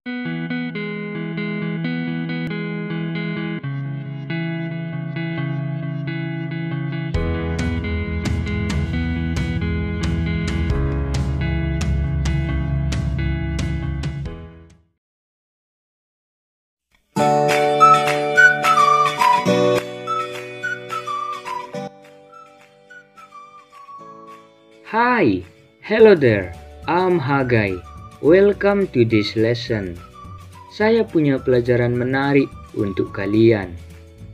Hi, hello there, I'm Hagai. Welcome to this lesson. Saya punya pelajaran menarik untuk kalian.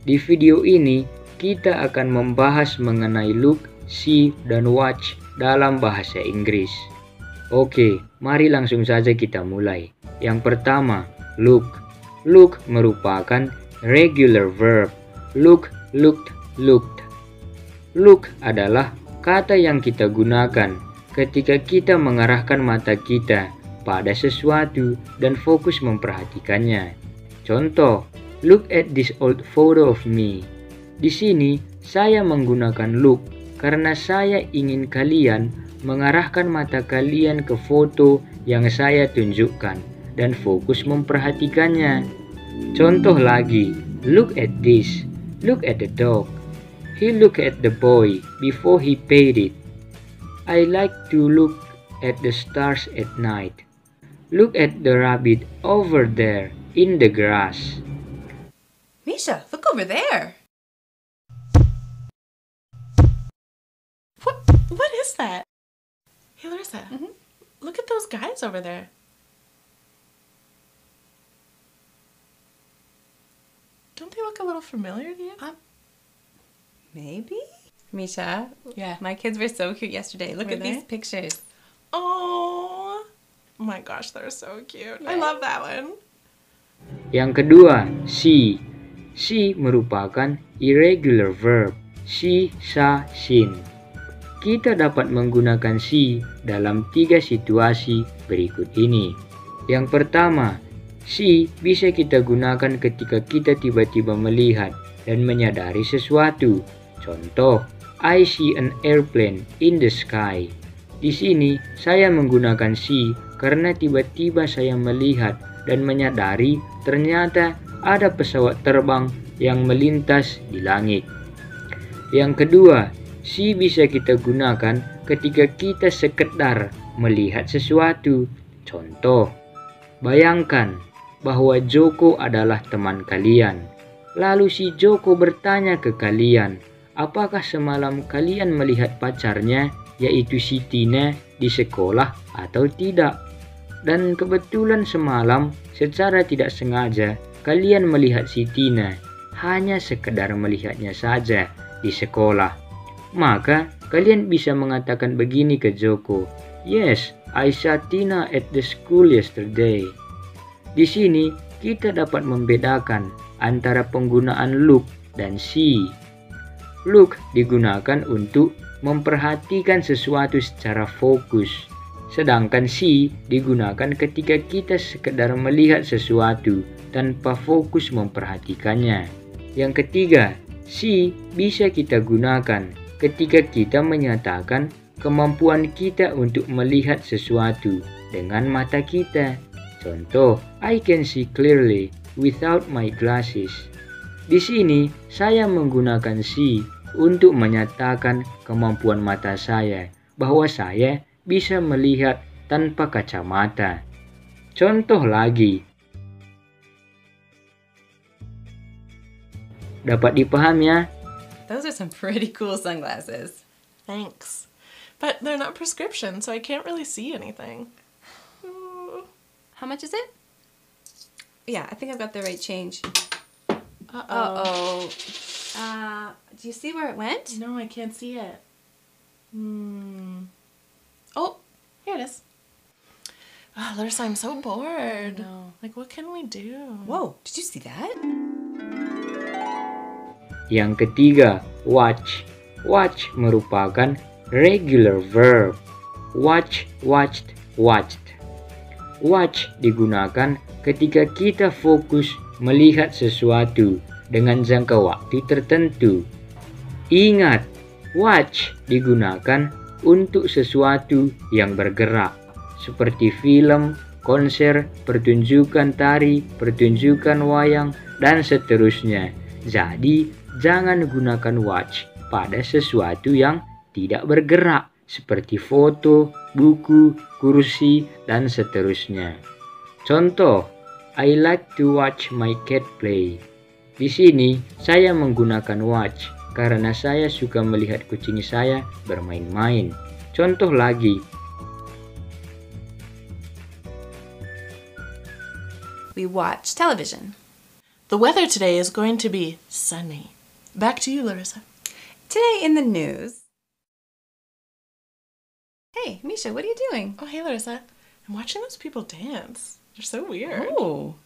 Di video ini, kita akan membahas mengenai look, see, dan watch dalam bahasa Inggris. Oke, mari langsung saja kita mulai. Yang pertama, look. Look merupakan regular verb. Look, looked, looked. Look adalah kata yang kita gunakan ketika kita mengarahkan mata kita pada sesuatu dan fokus memperhatikannya. Contoh, look at this old photo of me. Di sini, saya menggunakan look karena saya ingin kalian mengarahkan mata kalian ke foto yang saya tunjukkan dan fokus memperhatikannya. Contoh lagi, look at this. Look at the dog. He looked at the boy before he paid it. I like to look at the stars at night. Look at the rabbit over there in the grass. Misha, look over there. What is that? Hey, Larissa, look at those guys over there. Don't they look a little familiar to you? Maybe? Misha, Yeah. my kids were so cute yesterday. Look Were at these they? pictures. Oh my gosh, they're so cute. I Right? love that one. Yang kedua, see. See merupakan irregular verb. See, sa, shin. Kita dapat menggunakan see dalam 3 situasi berikut ini. Yang pertama, see bisa kita gunakan ketika kita tiba-tiba melihat dan menyadari sesuatu. Contoh, I see an airplane in the sky. Di sini, saya menggunakan see karena tiba-tiba saya melihat dan menyadari ternyata ada pesawat terbang yang melintas di langit. Yang kedua, see bisa kita gunakan ketika kita sekedar melihat sesuatu. Contoh, bayangkan bahwa Joko adalah teman kalian. Lalu si Joko bertanya ke kalian, apakah semalam kalian melihat pacarnya, yaitu si Tina, di sekolah atau tidak? Dan kebetulan semalam, secara tidak sengaja, kalian melihat si Tina, hanya sekedar melihatnya saja di sekolah. Maka, kalian bisa mengatakan begini ke Joko, yes, I saw Tina at the school yesterday. Di sini, kita dapat membedakan antara penggunaan look dan see. Look digunakan untuk memperhatikan sesuatu secara fokus, sedangkan see digunakan ketika kita sekedar melihat sesuatu tanpa fokus memperhatikannya. Yang ketiga, see bisa kita gunakan ketika kita menyatakan kemampuan kita untuk melihat sesuatu dengan mata kita. Contoh, I can see clearly without my glasses. Di sini, saya menggunakan see untuk menyatakan kemampuan mata saya bahwa saya bisa melihat tanpa kacamata. Contoh lagi. Dapat dipahami ya? Those are some pretty cool sunglasses. Thanks. But they're not prescription, so I can't really see anything. How much is it? Yeah, I think I've got the right change. Uh-oh. Do you see where it went? No, I can't see it. Oh, here it is. Oh, Larissa, I'm so bored. No. Like, what can we do? Whoa, did you see that? Yang ketiga, watch. Watch merupakan regular verb. Watch, watched, watched. Watch digunakan ketika kita fokus melihat sesuatu dengan jangka waktu tertentu. Ingat, watch digunakan untuk sesuatu yang bergerak, seperti film, konser, pertunjukan tari, pertunjukan wayang, dan seterusnya. Jadi, jangan gunakan watch pada sesuatu yang tidak bergerak, seperti foto, buku, kursi, dan seterusnya. Contoh, I like to watch my cat play. Di sini, saya menggunakan watch karena saya suka melihat kucing saya bermain-main. Contoh lagi, We watch television. The weather today is going to be sunny. Back to you, Larissa. Today in the news. Hey, Misha, what are you doing? Oh, hey, Larissa. I'm watching those people dance. They're so weird. Oh.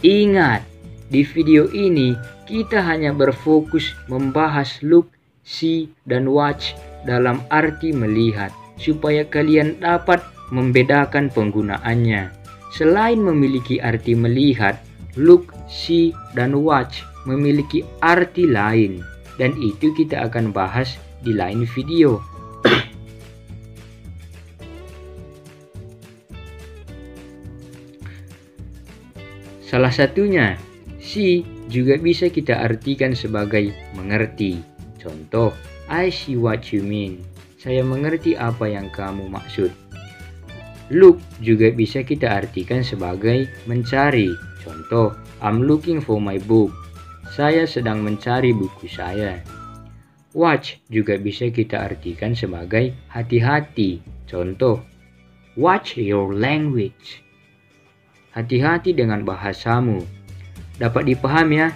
ingat, di video ini kita hanya berfokus membahas look, see, dan watch dalam arti melihat, supaya kalian dapat membedakan penggunaannya. Selain memiliki arti melihat, look, see, dan watch memiliki arti lain, dan itu kita akan bahas di lain video. Salah satunya, see juga bisa kita artikan sebagai mengerti. Contoh, I see what you mean. Saya mengerti apa yang kamu maksud. Look juga bisa kita artikan sebagai mencari. Contoh, I'm looking for my book. Saya sedang mencari buku saya. Watch juga bisa kita artikan sebagai hati-hati. Contoh, watch your language. Hati-hati dengan bahasamu. Dapat dipahami ya?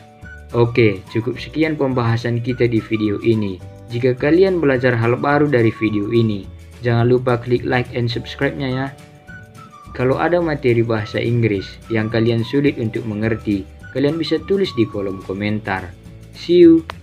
Oke, cukup sekian pembahasan kita di video ini. Jika kalian belajar hal baru dari video ini, jangan lupa klik like and subscribe-nya ya. Kalau ada materi bahasa Inggris yang kalian sulit untuk mengerti, kalian bisa tulis di kolom komentar. See you!